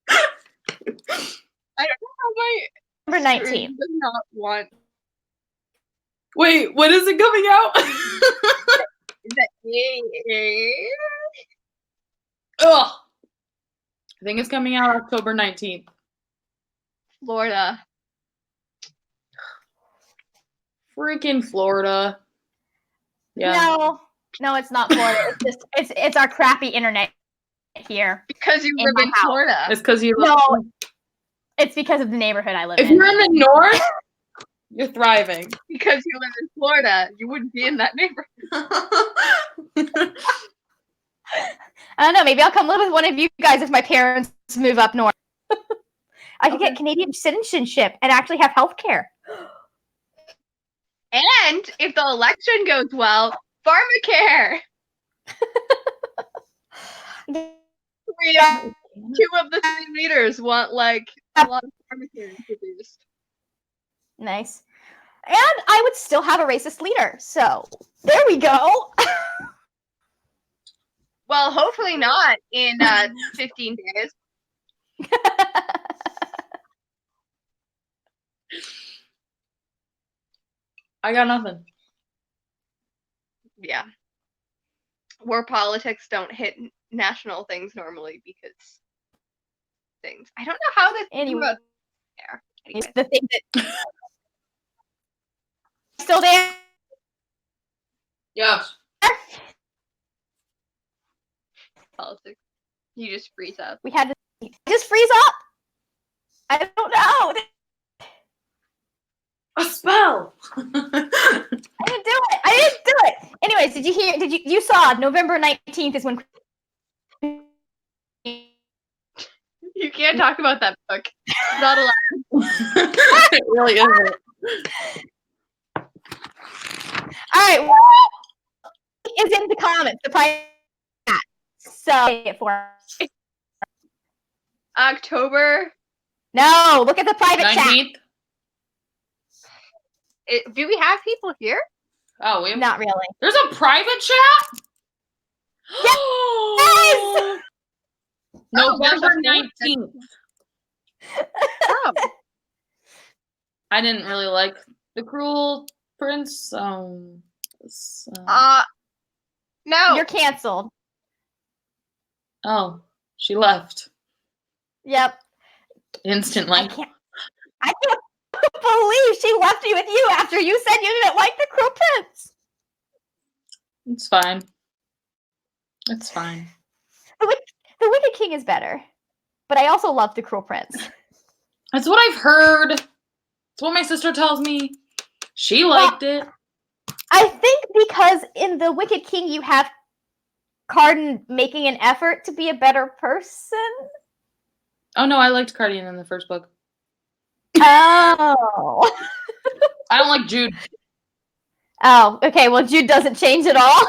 I don't know how my November 19th does not want. Wait, when is it coming out? Ugh. I think it's coming out October 19th. Florida. Freaking Florida. Yeah. No, it's not Florida. It's our crappy internet here. Because you live in Florida. It's because you live it's because of the neighborhood I live in. If you're in the north, you're thriving. Because you live in Florida, you wouldn't be in that neighborhood. I don't know. Maybe I'll come live with one of you guys if my parents move up north. I could get Canadian citizenship and actually have health care. And if the election goes well, pharmacare. 2 of the 3 leaders want like a lot of pharmacare introduced. Nice. And I would still have a racist leader. So there we go. Well, hopefully not in 15 days. I got nothing. Yeah. Where politics don't hit national things normally because things. I don't know how this anyway. Anyway. The thing that still there? Yes. Politics. You just freeze up. We had to just freeze up. I don't know. A spell. I didn't do it. Anyways, you saw November 19th is when you can't talk about that book. It's not allowed. It really isn't. All right, what is in the comments? The price. So it for October. No, look at the private 19th. Chat. Do we have people here? Oh, we have... Not really. There's a private chat? Yes! November there's a 19th. Oh, I didn't really like The Cruel Prince. no. You're canceled. Oh, she left Yep. instantly. I can't believe she left me with you after you said you didn't like The Cruel Prince. It's fine. It's fine. The Wicked King is better, but I also love The Cruel Prince. That's what I've heard. It's what my sister tells me. She liked it. I think because in The Wicked King you have Cardan making an effort to be a better person. Oh no, I liked Cardian in the first book. Oh. I don't like Jude. Oh, okay. Well, Jude doesn't change at all.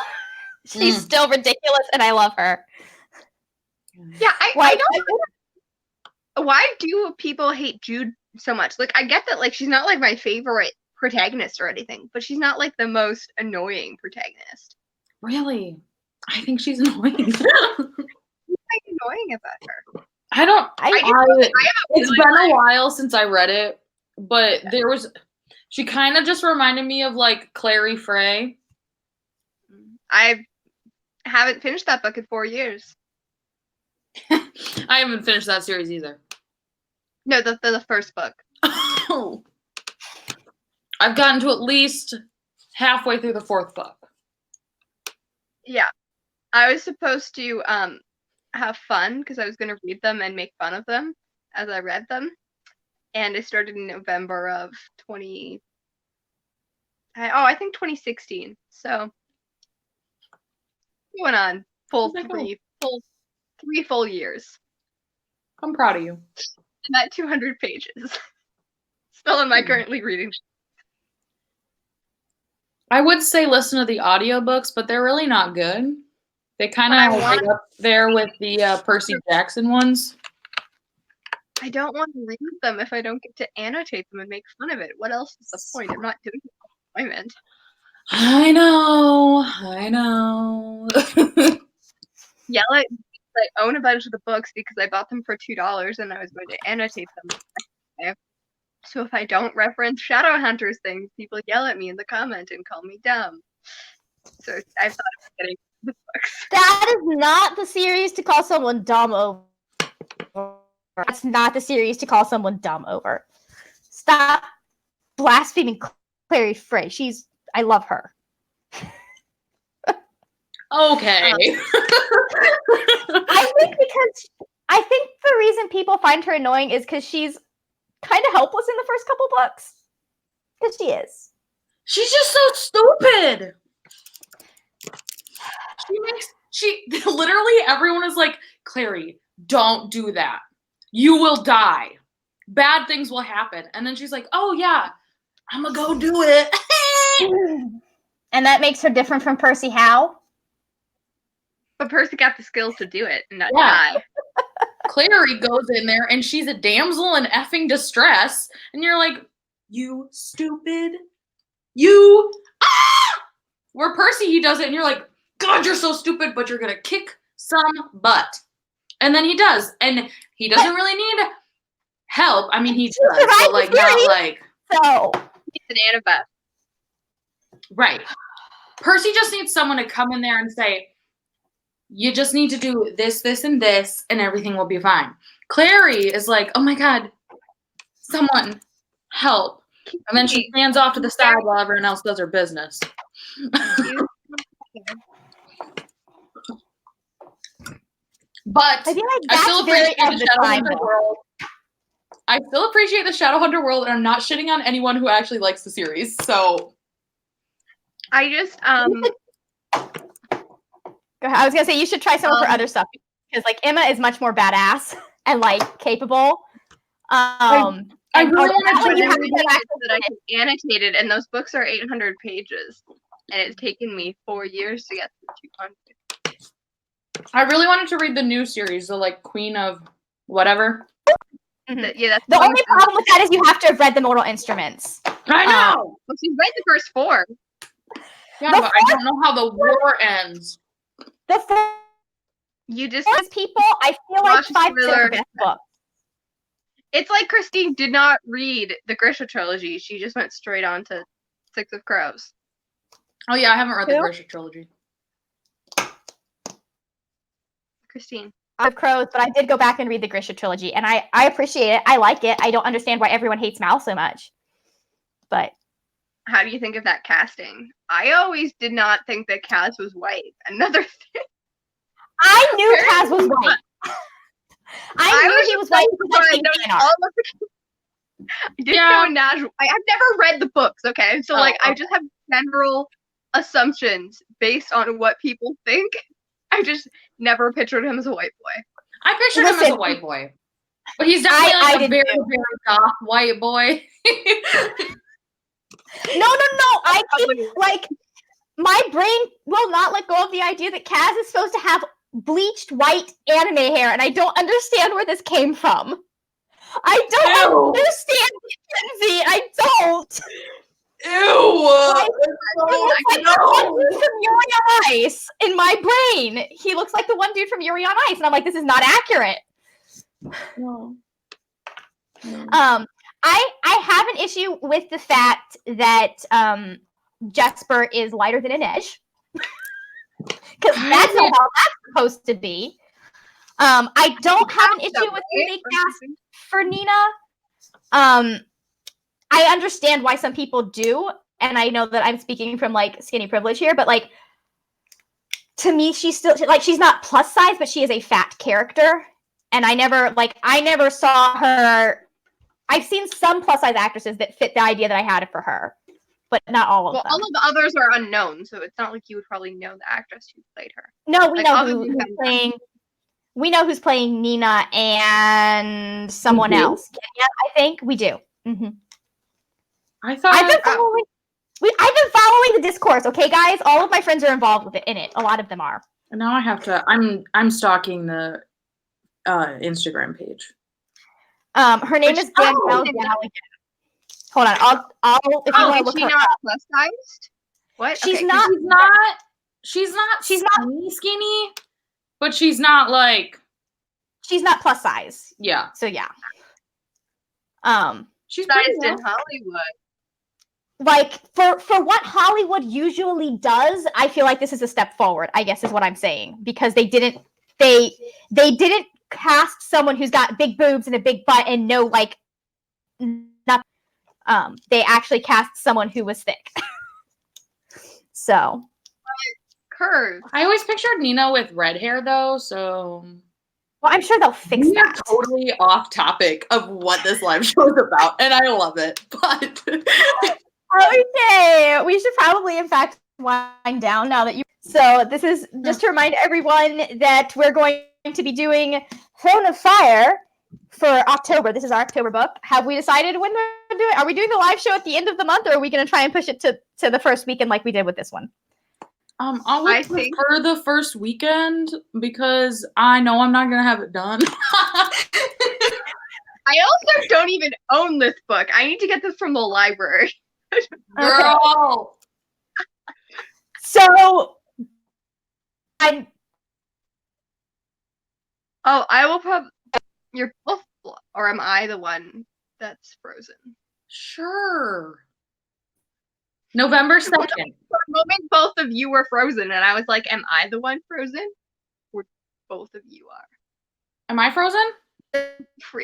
She's still ridiculous, and I love her. Yeah, I don't. Why do people hate Jude so much? Like, I get that, like, she's not like my favorite protagonist or anything, but she's not like the most annoying protagonist. Really? I think she's annoying. What's like annoying about her? I don't. It's feeling been a while since I read it, but she kind of just reminded me of like Clary Frey. I haven't finished that book in 4 years. I haven't finished that series either. No, the first book. Oh. I've gotten to at least halfway through the 4th book. Yeah. I was supposed to have fun because I was going to read them and make fun of them as I read them. And I started in November of I think 2016. So went on three full years. I'm proud of you. And that 200 pages. Still in my currently reading. I would say listen to the audiobooks, but they're really not good. They kind of right up there with the Percy Jackson ones. I don't want to read them if I don't get to annotate them and make fun of it. What else is the point? I'm not doing employment. I know. Yell at me. I own a bunch of the books because I bought them for $2 and I was going to annotate them. So if I don't reference Shadowhunters things, people yell at me in the comment and call me dumb. So I thought of getting the books. That is not the series to call someone dumb over. That's not the series to call someone dumb over. Stop blaspheming Clary Frey. I love her. Okay. I think the reason people find her annoying is because she's kind of helpless in the first couple books. Because she is. She's just so stupid. She literally everyone is like, Clary, don't do that. You will die. Bad things will happen. And then she's like, oh yeah, I'm gonna go do it. And that makes her different from Percy how? But Percy got the skills to do it and not die. Clary goes in there and she's a damsel in effing distress. And you're like, you stupid. You. Ah! Where Percy, he does it and you're like, God, you're so stupid, but you're going to kick some butt. And then he does. And he doesn't really need help. I mean, he does, but like, not like. So. He's an Annabeth. Right. Percy just needs someone to come in there and say, you just need to do this, this, and this, and everything will be fine. Clary is like, oh my God, someone help. And then she stands off to the side while everyone else does her business. But I still appreciate the Shadowhunter world. I still appreciate the Shadowhunter world, and I'm not shitting on anyone who actually likes the series. So I just Go ahead. I was gonna say you should try some of her other stuff because like Emma is much more badass and like capable. I really want to that I can annotate it, and those books are 800 pages, and it's taken me 4 years to get through 200. I really wanted to read the new series, the like Queen of whatever. Mm-hmm. That's the only problem with that is you have to have read the Mortal Instruments. I know. Well, she's read the first 4. Yeah, but I don't know how the war ends. You just Forest People, I feel like watch 5 is Thriller. the best book. It's like Christine did not read the Grisha trilogy. She just went straight on to Six of Crows. Oh yeah, I haven't read the Who? Grisha trilogy. Christine. Of Crows, but I did go back and read the Grisha trilogy, and I appreciate it. I like it. I don't understand why everyone hates Mal so much. But How do you think of that casting? I always did not think that Kaz was white. Another thing. I knew Kaz was Apparently white. not. I knew he was white because I've seen fan art. I didn't know Naj. I've never read the books, okay? So, like, I just have general assumptions based on what people think. I just never pictured him as a white boy. I pictured him as a white boy. But he's definitely like a very, very goth white boy. No. I keep, like, my brain will not let go of the idea that Kaz is supposed to have bleached white anime hair, and I don't understand where this came from. I don't understand, Kenzie. I don't. Ew. Like, the one dude from Yuri on Ice in my brain. He looks like the one dude from Yuri on Ice, and I'm like, this is not accurate. No. I have an issue with the fact that Jesper is lighter than Inej. Because that's not how that's supposed to be. I don't have an issue with who they cast for Nina. I understand why some people do, and I know that I'm speaking from like skinny privilege here, but like to me, she's still like she's not plus size, but she is a fat character, and I never saw her. I've seen some plus size actresses that fit the idea that I had for her, but not all of them. Well, all of the others are unknown, so it's not like you would probably know the actress who played her. No, we know who's playing. We know who's playing Nina and someone else. Kenya, I think we do. Mm-hmm. I've been following the discourse. Okay, guys, all of my friends are involved in it. A lot of them are. And now I have to. I'm stalking the Instagram page. Her name is Danielle Galligan. Hold on, I'll if you want to look her up. Plus sized? What? She's not skinny, but she's not like. She's not plus size. Yeah. So yeah. She's sized in Hollywood. Like for what Hollywood usually does, I feel like this is a step forward, I guess is what I'm saying. Because they didn't cast someone who's got big boobs and a big butt and no like nothing. They actually cast someone who was thick. So curves. I always pictured Nina with red hair though, so well, I'm sure they'll fix that. Totally off topic of what this live show is about, and I love it. But okay, we should probably, in fact, wind down now that you. So this is just to remind everyone that we're going to be doing Throne of Fire for October. This is our October book. Have we decided when we're doing? Are we doing the live show at the end of the month, or are we going to try and push it to the first weekend like we did with this one? I prefer the first weekend because I know I'm not gonna have it done. I also don't even own this book. I need to get this from the library. Girl. So I will probably. You're both, or am I the one that's frozen? Sure. November 2nd. For a moment, both of you were frozen, and I was like, am I the one frozen? Or both of you are. Am I frozen?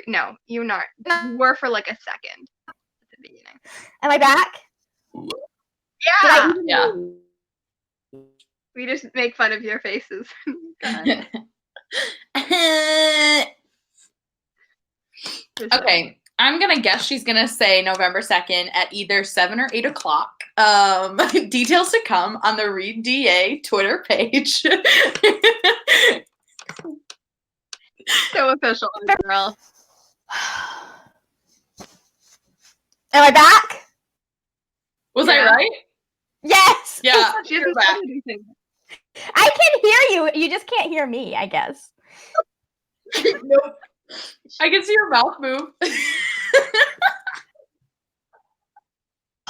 No, you're not. You were for like a second at the beginning. Am I back? Yeah. Yeah. We just make fun of your faces. Okay. I'm going to guess she's going to say November 2nd at either 7 or 8 o'clock. Details to come on the Read DA Twitter page. So official, girl. Am I back? Was I right? Yes. Yeah. She hasn't said anything. I can hear you. You just can't hear me, I guess. Nope. I can see your mouth move.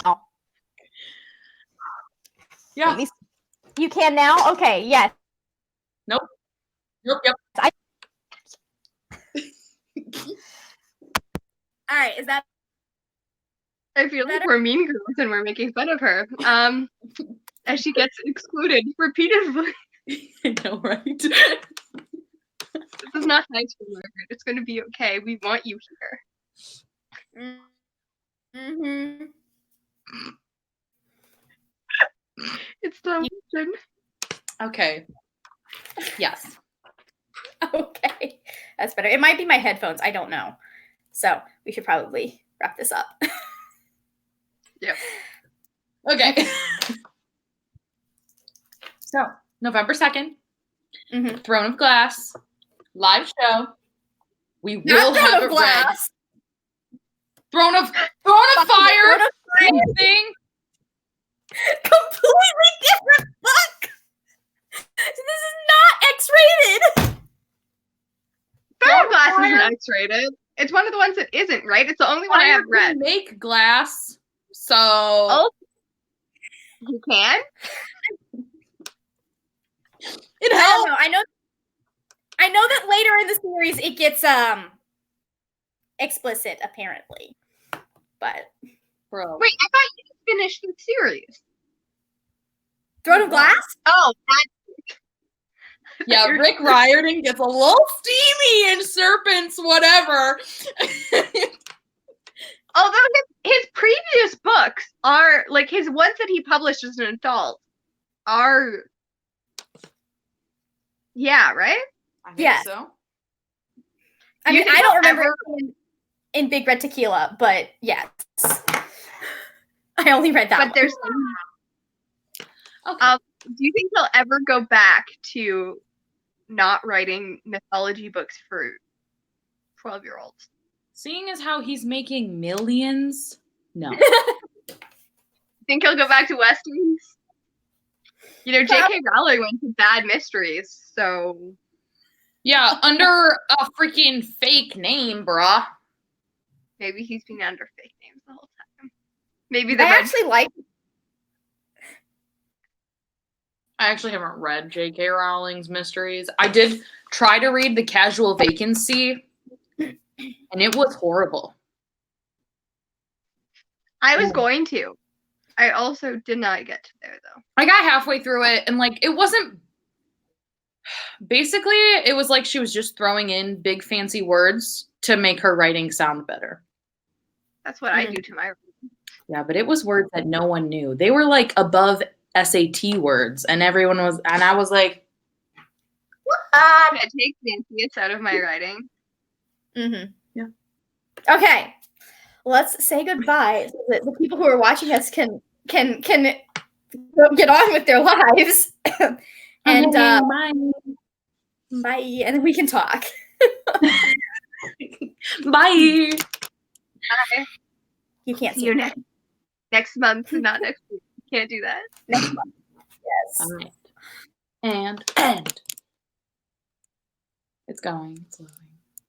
Oh. Yeah. At least you can now? Okay, yes. Yep. All right, is that I feel like better? we're mean girls and we're making fun of her. As she gets excluded repeatedly. I know, right? This is not high school, Margaret. It's going to be okay. We want you here. Mm-hmm. It's the emotion. Okay. Yes. Okay, that's better. It might be my headphones. I don't know. So we should probably wrap this up. Yep. Okay. So, November 2nd, Throne of Glass, live show. We will have it read. Throne of Fire. Same thing. Completely different book. This is not X-rated. Throne of Glass isn't X-rated. It's one of the ones that isn't, right? It's the only one I have read. Make glass, so you can. It helps. I know that later in the series it gets explicit apparently, but bro. Wait, I thought you finished the series. Throne of Glass? Oh, yeah, Rick Riordan gets a little steamy in Serpents, whatever. Although his previous books are, like, his ones that he published as an adult are, yeah, right? I think so. I mean, I don't remember in Big Red Tequila, but yes. I only read that one. There's okay. Do you think he'll ever go back to not writing mythology books for 12-year-olds? Seeing as how he's making millions, no. Think he'll go back to Westerns? You know, J.K. Rowling went to bad mysteries, so... Yeah, under a freaking fake name, bruh. Maybe he's been under fake names the whole time. Maybe I actually haven't read J.K. Rowling's mysteries. I did try to read The Casual Vacancy, and it was horrible. I was going to. I also did not get to there, though. I got halfway through it, and, like, it wasn't... Basically, it was like she was just throwing in big fancy words to make her writing sound better. That's what I do to my writing. Yeah, but it was words that no one knew. They were, like, above SAT words, and I was like, what? It takes fanciest out of my writing. Mm-hmm. Yeah. Okay. Let's say goodbye so that the people who are watching us can get on with their lives. And bye. Bye. And then we can talk. Bye. Bye. You can't see you next month, not next week. You can't do that. Next month. Yes. All right. And end. It's going slowly.